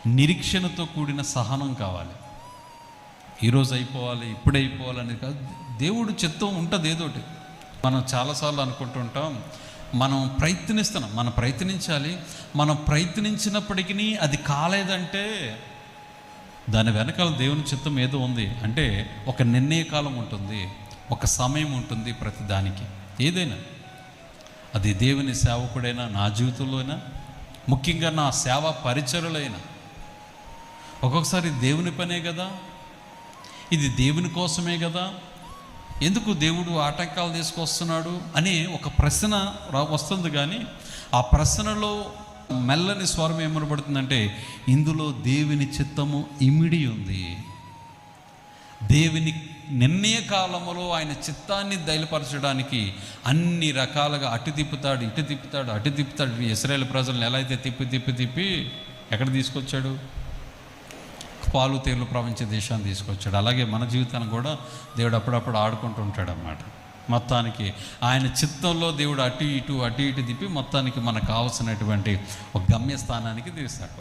నిరీక్షణతో కూడిన సహనం కావాలి. ఈరోజు అయిపోవాలి, ఇప్పుడే అయిపోవాలని కాదు. దేవుడు చిత్తం ఉంటుంది ఏదోటి. మనం చాలాసార్లు అనుకుంటుంటాం, మనం ప్రయత్నిస్తున్నాం, మనం ప్రయత్నించాలి. మనం ప్రయత్నించినప్పటికీ అది కాలేదంటే దాని వెనకాల దేవుని చిత్తం ఏదో ఉంది. అంటే ఒక నిర్ణయ కాలం ఉంటుంది, ఒక సమయం ఉంటుంది ప్రతి దానికి. ఏదైనా అది దేవుని సేవకుడైనా, నా జీవితంలోనైనా, ముఖ్యంగా నా సేవా పరిచరులైనా, ఒక్కొక్కసారి దేవుని పనే కదా, ఇది దేవుని కోసమే కదా, ఎందుకు దేవుడు ఆటంకాలు తీసుకొస్తున్నాడు అని ఒక ప్రశ్న వస్తుంది. కానీ ఆ ప్రశ్నలో మెల్లని స్వరం ఏమనబడుతుందంటే, ఇందులో దేవుని చిత్తము ఇమిడి ఉంది. దేవుని నిర్ణయ కాలములో ఆయన చిత్తాన్ని బయలుపరచడానికి అన్ని రకాలుగా అటు తిప్పుతాడు, ఇటు తిప్పుతాడు, అటు తిప్పుతాడు. ఇశ్రాయేలు ప్రజలను ఎలా అయితే తిప్పి ఎక్కడ తీసుకొచ్చాడు? పాలు తేలు ప్రపంచ దేశాన్ని తీసుకొచ్చాడు. అలాగే మన జీవితాన్ని కూడా దేవుడు అప్పుడప్పుడు ఆడుకుంటూ ఉంటాడు అన్నమాట. మొత్తానికి ఆయన చిత్తంలో దేవుడు అటు ఇటు తిప్పి మొత్తానికి మనకు కావాల్సినటువంటి ఒక గమ్యస్థానానికి తీస్తాడు.